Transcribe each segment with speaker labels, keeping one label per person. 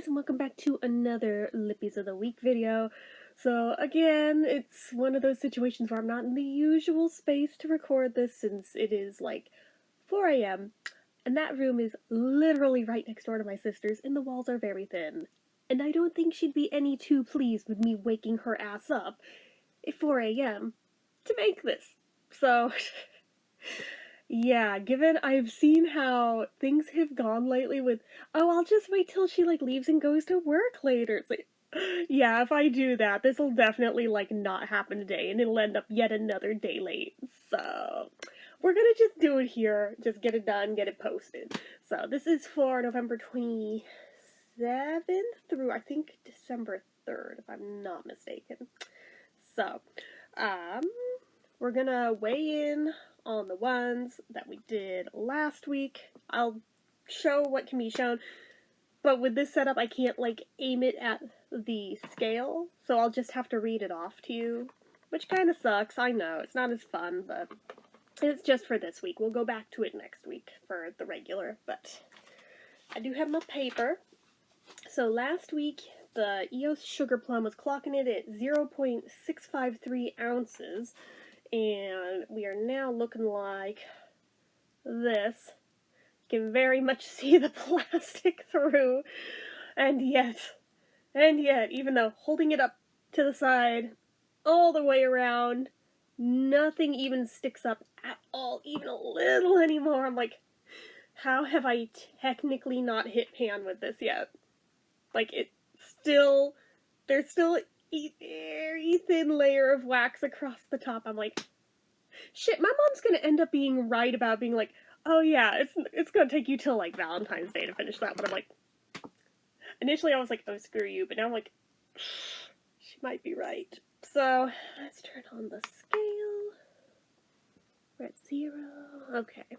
Speaker 1: guys, and welcome back to another Lippies of the Week video. So again, it's one of those situations where I'm not in the usual space to record this since it is like 4 a.m. and that room is literally right next door to my sister's and the walls are very thin. And I don't think she'd be any too pleased with me waking her ass up at 4 a.m. to make this. So... yeah, given I've seen how things have gone lately with, oh, I'll just wait till she, leaves and goes to work later. It's like, yeah, if I do that, this'll definitely, not happen today, and it'll end up yet another day late. So, we're gonna just do it here, just get it done, get it posted. So, this is for November 27th through, I think, December 3rd, if I'm not mistaken. So, we're gonna weigh in on the ones that we did last week. I'll show what can be shown, but with this setup I can't aim it at the scale, so I'll just have to read it off to you, which kind of sucks. I know, it's not as fun, but it's just for this week. We'll go back to it next week for the regular, but I do have my paper. So last week the EOS Sugar Plum was clocking it at 0.653 ounces. And we are now looking like this. You can very much see the plastic through. And yet, even though holding it up to the side, all the way around, nothing even sticks up at all, even a little anymore. I'm like, how have I technically not hit pan with this yet? There's still a very thin layer of wax across the top. I'm like, shit, my mom's gonna end up being right about being like, oh yeah, it's gonna take you till Valentine's Day to finish that. But I'm like, initially I was like, oh screw you, but now I'm like, she might be right. So let's turn on the scale. We're at 0. Okay.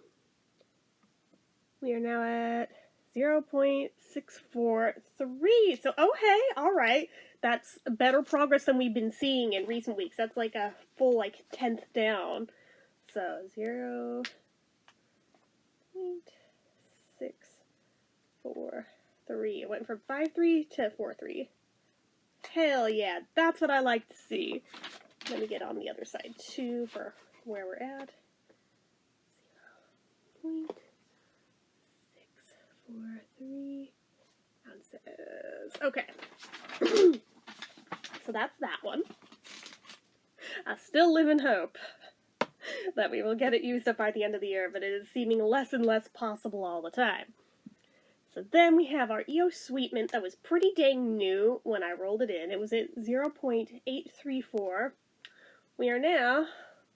Speaker 1: We are now at 0.643. So, oh hey, alright. That's better progress than we've been seeing in recent weeks. That's like a full 10th down. So 0.643. It went from 5.3 to 4.3. Hell yeah, that's what I like to see. Let me get on the other side too for where we're at. 0.643 ounces. Okay. So that's that one. I still live in hope that we will get it used up by the end of the year, but it is seeming less and less possible all the time. So then we have our EOS Sweet Mint that was pretty dang new when I rolled it in. It was at 0.834. We are now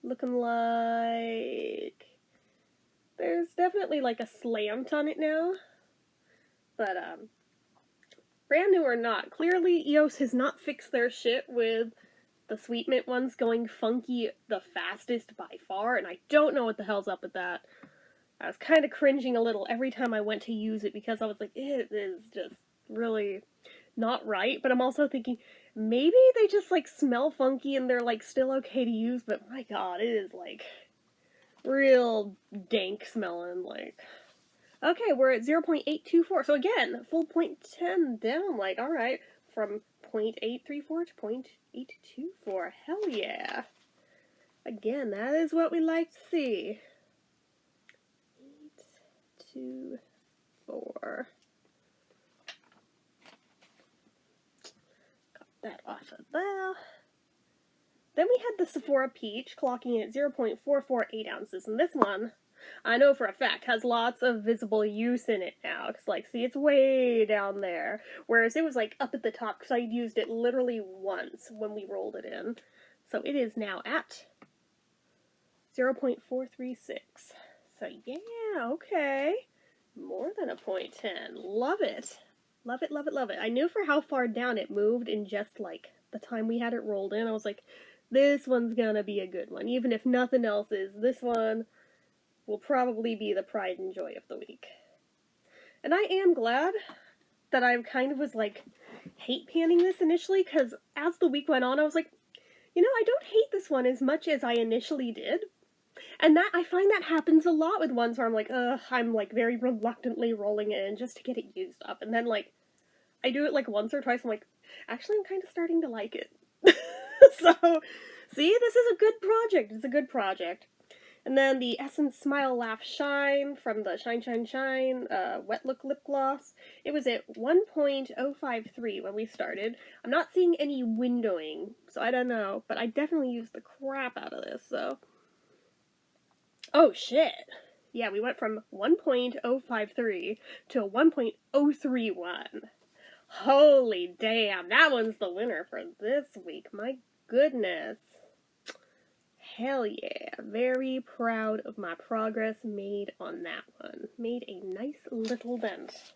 Speaker 1: looking like there's definitely a slant on it now. But, brand new or not, clearly EOS has not fixed their shit with the Sweet Mint ones going funky the fastest by far, and I don't know what the hell's up with that. I was kind of cringing a little every time I went to use it because I was like, it is just really not right, but I'm also thinking, maybe they just smell funky and they're still okay to use, but my god, it is real dank smelling, okay, we're at 0.824, so again, full 0.10 down, alright, from 0.834 to 0.824, hell yeah. Again, that is what we like to see. 824. Got that off of there. Then we had the Sephora Peach, clocking at 0.448 ounces, and this one, I know for a fact, has lots of visible use in it now, because, see, it's way down there, whereas it was, up at the top, because I used it literally once when we rolled it in, so it is now at 0.436, so yeah, okay, more than a 0.10, love it, love it, love it, love it. I knew for how far down it moved in just, the time we had it rolled in, I was like, this one's gonna be a good one, even if nothing else is, this one will probably be the pride and joy of the week. And I am glad that I kind of was hate panning this initially, because as the week went on I was like, you know, I don't hate this one as much as I initially did. And that I find that happens a lot with ones where I'm like, I'm very reluctantly rolling it in just to get it used up, and then I do it like once or twice. I'm like, actually, I'm kind of starting to like it. So, see, this is a good project. It's a good project. And then the Essence Smile Laugh Shine from the Shine Shine Shine Wet Look Lip Gloss. It was at 1.053 when we started. I'm not seeing any windowing, so I don't know. But I definitely used the crap out of this, so. Oh, shit. Yeah, we went from 1.053 to 1.031. Holy damn, that one's the winner for this week. My goodness. Hell yeah. Very proud of my progress made on that one. Made a nice little dent.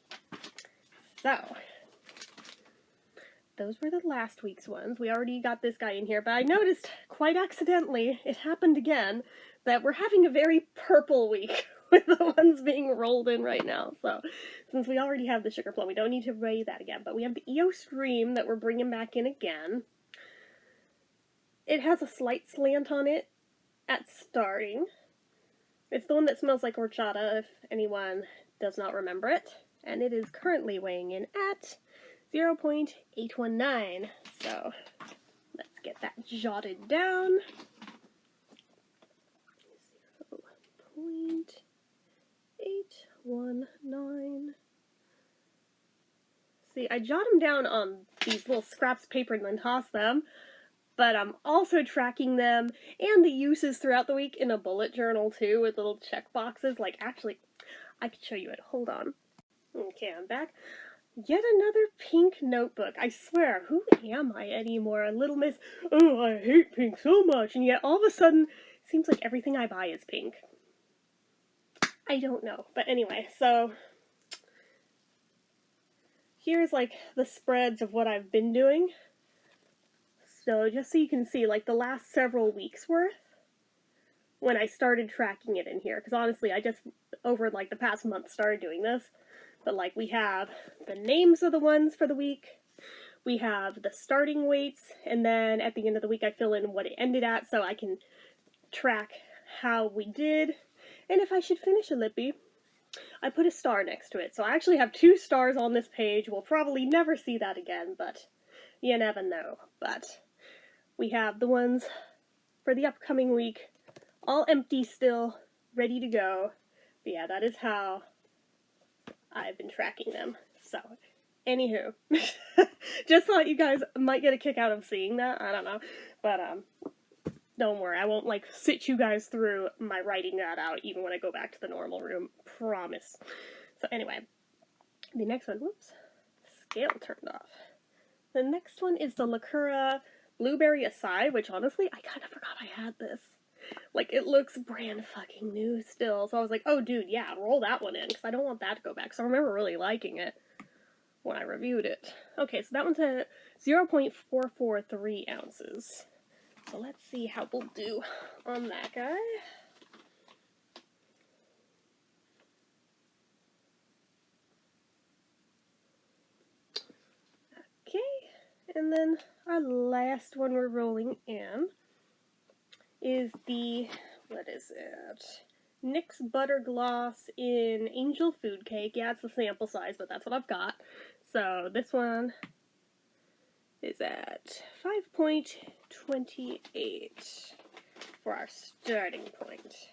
Speaker 1: So, those were the last week's ones. We already got this guy in here, but I noticed, quite accidentally, it happened again, that we're having a very purple week with the ones being rolled in right now. So, since we already have the Sugar Plum, we don't need to weigh that again. But we have the EOS Dream that we're bringing back in again. It has a slight slant on it at starting. It's the one that smells like horchata, if anyone does not remember it. And it is currently weighing in at 0.819. So, let's get that jotted down. 0.819. See, I jot them down on these little scraps of paper and then toss them, but I'm also tracking them and the uses throughout the week in a bullet journal too, with little check boxes. Like, actually, I could show you it. Hold on. Okay, I'm back. Yet another pink notebook. I swear, who am I anymore? A little miss, oh, I hate pink so much, and yet all of a sudden, it seems like everything I buy is pink. I don't know, but anyway, so here's like the spreads of what I've been doing. So just so you can see, like the last several weeks worth, when I started tracking it in here, because honestly, I just, over like the past month, started doing this. But like we have the names of the ones for the week, we have the starting weights, and then at the end of the week I fill in what it ended at so I can track how we did. And if I should finish a lippy, I put a star next to it. So I actually have 2 stars on this page. We'll probably never see that again, but you never know. But we have the ones for the upcoming week, all empty still, ready to go. But yeah, that is how I've been tracking them. So, anywho, just thought you guys might get a kick out of seeing that. I don't know, but don't worry, I won't like sit you guys through my writing that out even when I go back to the normal room. Promise. So anyway, the next one, whoops, scale turned off. The next one is the Lacura Blueberry Acai, which honestly, I kind of forgot I had this. Like, it looks brand fucking new still. So I was like, oh dude, yeah, roll that one in, because I don't want that to go back. So I remember really liking it when I reviewed it. Okay, so that one's at 0.443 ounces. So let's see how we'll do on that guy. Okay, and then our last one we're rolling in is the, what is it? NYX Butter Gloss in Angel Food Cake. Yeah, it's the sample size, but that's what I've got. So this one is at 5.28 for our starting point.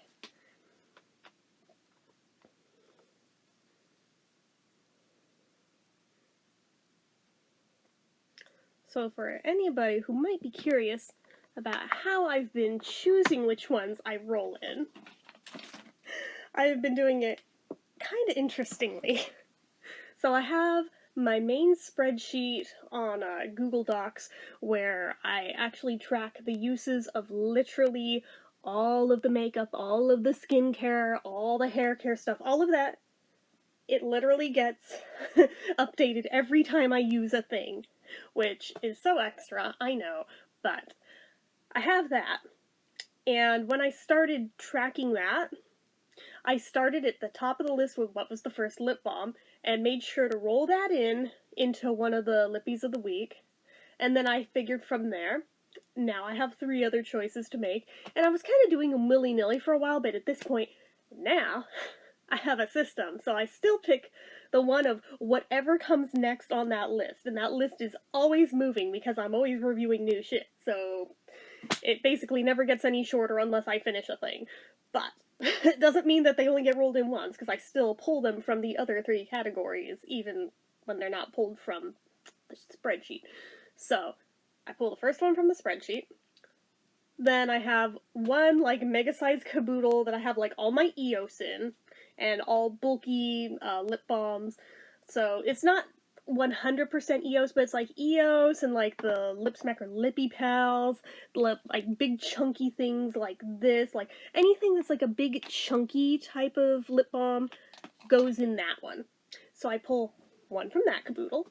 Speaker 1: So for anybody who might be curious about how I've been choosing which ones I roll in, I've been doing it kind of interestingly. So I have my main spreadsheet on Google Docs where I actually track the uses of literally all of the makeup, all of the skincare, all the hair care stuff, all of that. It literally gets updated every time I use a thing, which is so extra, I know, but I have that. And when I started tracking that, I started at the top of the list with what was the first lip balm, and made sure to roll that into one of the Lippies of the week, and then I figured from there. Now I have 3 other choices to make, and I was kind of doing them willy-nilly for a while, but at this point, now, I have a system, so I still pick the one of whatever comes next on that list, and that list is always moving because I'm always reviewing new shit, so it basically never gets any shorter unless I finish a thing. But it doesn't mean that they only get rolled in once, because I still pull them from the other 3 categories, even when they're not pulled from the spreadsheet. So, I pull the first one from the spreadsheet. Then I have one, like, mega-sized caboodle that I have, like, all my EOS in, and all bulky lip balms. So, it's not 100% EOS, but it's, like, EOS and, like, the Lip Smacker Lippy Pals, like, big chunky things like this. Like, anything that's, like, a big chunky type of lip balm goes in that one. So I pull one from that caboodle.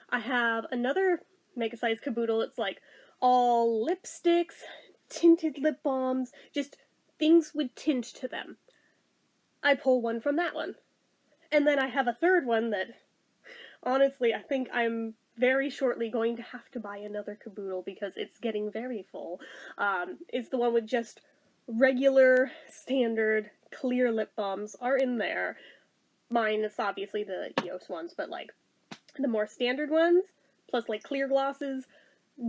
Speaker 1: I have another mega-sized caboodle. It's, like, all lipsticks, tinted lip balms, just things with tint to them. I pull one from that one. And then I have a third one that, honestly, I think I'm very shortly going to have to buy another caboodle because it's getting very full. It's the one with just regular, standard, clear lip balms are in there. Mine is obviously the EOS ones, but, like, the more standard ones, plus, like, clear glosses,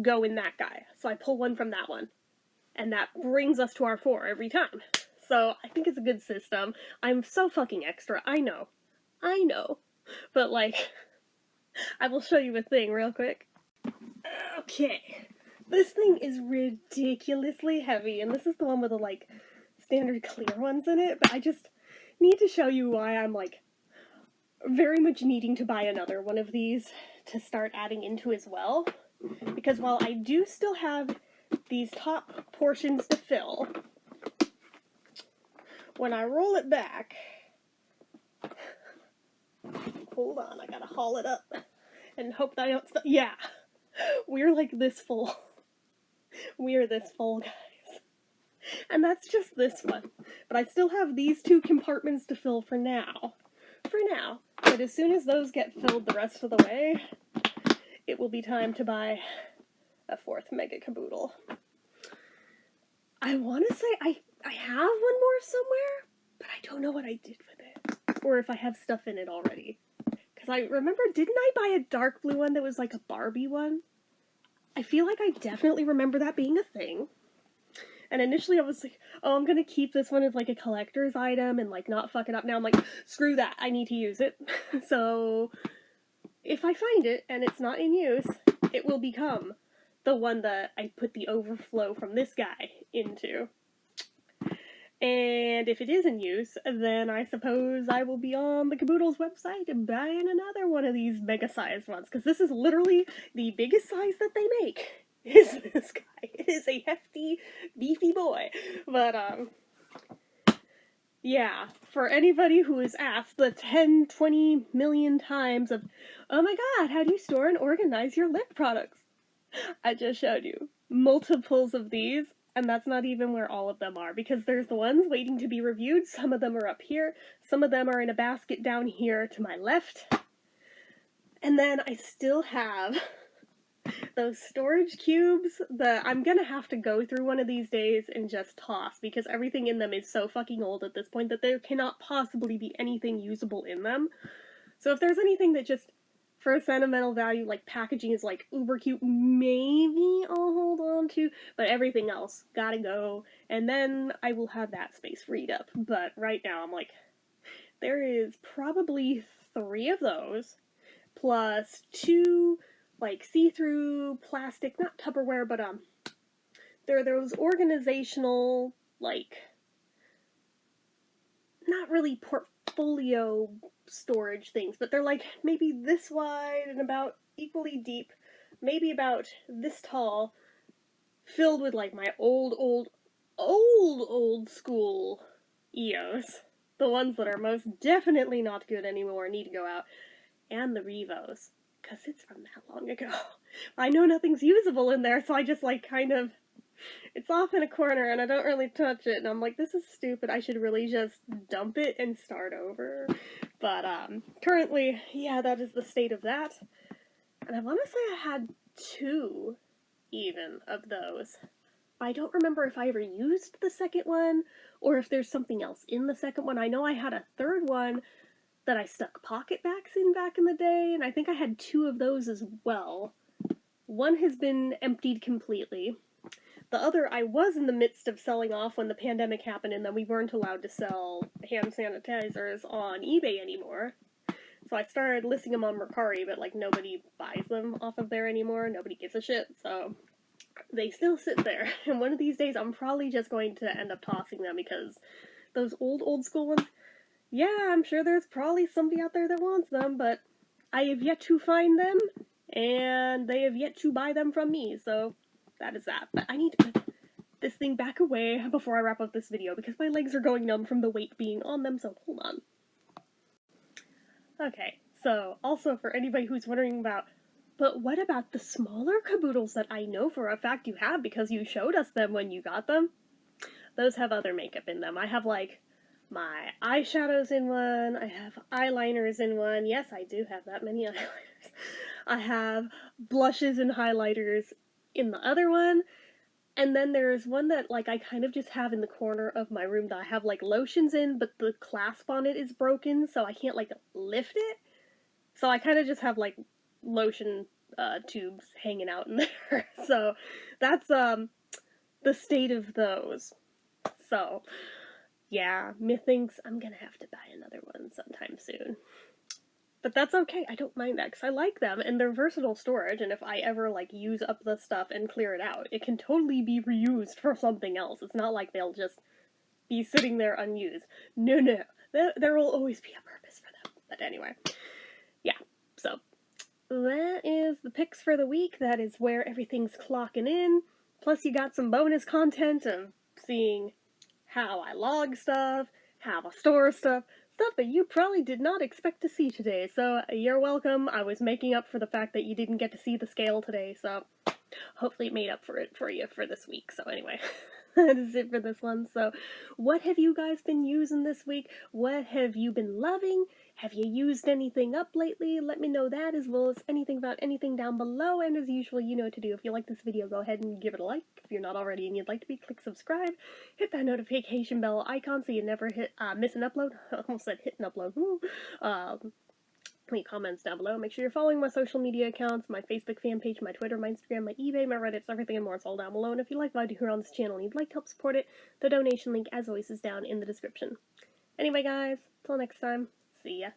Speaker 1: go in that guy. So I pull one from that one. And that brings us to our 4 every time. So I think it's a good system. I'm so fucking extra. I know. But, like, I will show you a thing real quick. Okay. This thing is ridiculously heavy, and this is the one with the, like, standard clear ones in it, but I just need to show you why I'm, like, very much needing to buy another one of these to start adding into as well. Because while I do still have these top portions to fill, when I roll it back, hold on, I gotta haul it up and hope that I don't yeah, we're like this full. We're this full, guys. And that's just this one. But I still have these 2 compartments to fill for now. But as soon as those get filled the rest of the way, it will be time to buy a 4th mega caboodle. I want to say I have one more somewhere, but I don't know what I did with it. Or if I have stuff in it already. Because I remember, didn't I buy a dark blue one that was like a Barbie one? I feel like I definitely remember that being a thing. And initially I was like, oh, I'm gonna keep this one as like a collector's item and like not fuck it up. Now I'm like, screw that, I need to use it. So if I find it and it's not in use, it will become the one that I put the overflow from this guy into. And if it is in use, then I suppose I will be on the Caboodle's website and buying another one of these mega-sized ones, because this is literally the biggest size that they make, is this guy. It is a hefty, beefy boy. But, yeah, for anybody who has asked the 10, 20 million times of, oh my god, how do you store and organize your lip products? I just showed you multiples of these, and that's not even where all of them are, because there's the ones waiting to be reviewed, some of them are up here, some of them are in a basket down here to my left, and then I still have those storage cubes that I'm gonna have to go through one of these days and just toss, because everything in them is so fucking old at this point that there cannot possibly be anything usable in them. So if there's anything that just, for a sentimental value, like packaging is like uber cute, maybe I'll hold on to, but everything else gotta go, and then I will have that space freed up. But right now I'm like, there is probably 3 of those, plus 2 like see-through plastic, not Tupperware, but they're those organizational, like, not really portfolio storage things, but they're like maybe this wide and about equally deep, maybe about this tall, filled with like my old school EOS, the ones that are most definitely not good anymore, need to go out, and the Revos, because it's from that long ago. I know nothing's usable in there, so I just like kind of, it's off in a corner and I don't really touch it, and I'm like, this is stupid, I should really just dump it and start over. But currently, yeah, that is the state of that. And I want to say I had 2 even of those. I don't remember if I ever used the second one or if there's something else in the second one. I know I had a third one that I stuck pocket backs in back in the day, and I think I had 2 of those as well. One has been emptied completely. The other I was in the midst of selling off when the pandemic happened, and then we weren't allowed to sell hand sanitizers on eBay anymore. So I started listing them on Mercari, but like nobody buys them off of there anymore. Nobody gives a shit. So they still sit there. And one of these days I'm probably just going to end up tossing them because those old school ones, yeah, I'm sure there's probably somebody out there that wants them, but I have yet to find them, and they have yet to buy them from me, so that is that. But I need to put this thing back away before I wrap up this video, because my legs are going numb from the weight being on them, so hold on. Okay, so also for anybody who's wondering about, but what about the smaller caboodles that I know for a fact you have because you showed us them when you got them? Those have other makeup in them. I have like my eyeshadows in one, I have eyeliners in one. Yes, I do have that many eyeliners. I have blushes and highlighters in the other one. And then there's one that like I kind of just have in the corner of my room that I have like lotions in, but the clasp on it is broken, so I can't like lift it. So I kind of just have like lotion tubes hanging out in there. So that's the state of those. So yeah, methinks I'm gonna have to buy another one sometime soon. But that's okay, I don't mind that, because I like them, and they're versatile storage, and if I ever, like, use up the stuff and clear it out, it can totally be reused for something else. It's not like they'll just be sitting there unused. No, no, there will always be a purpose for them. But anyway, yeah, so that is the picks for the week. That is where everything's clocking in. Plus you got some bonus content of seeing how I log stuff, how I store stuff that you probably did not expect to see today, so you're welcome. I was making up for the fact that you didn't get to see the scale today, so hopefully it made up for it for you for this week. So anyway, that is it for this one. So what have you guys been using this week? What have you been loving? Have you used anything up lately? Let me know that, as well as anything about anything down below. And as usual, you know what to do. If you like this video, go ahead and give it a like. If you're not already and you'd like to be, click subscribe. Hit that notification bell icon so you never miss an upload. I almost said hit an upload. Leave comments down below. Make sure you're following my social media accounts, my Facebook fan page, my Twitter, my Instagram, my eBay, my Reddits, everything and more. It's all down below. And if you like what I do here on this channel and you'd like to help support it, the donation link, as always, is down in the description. Anyway, guys, till next time, see ya.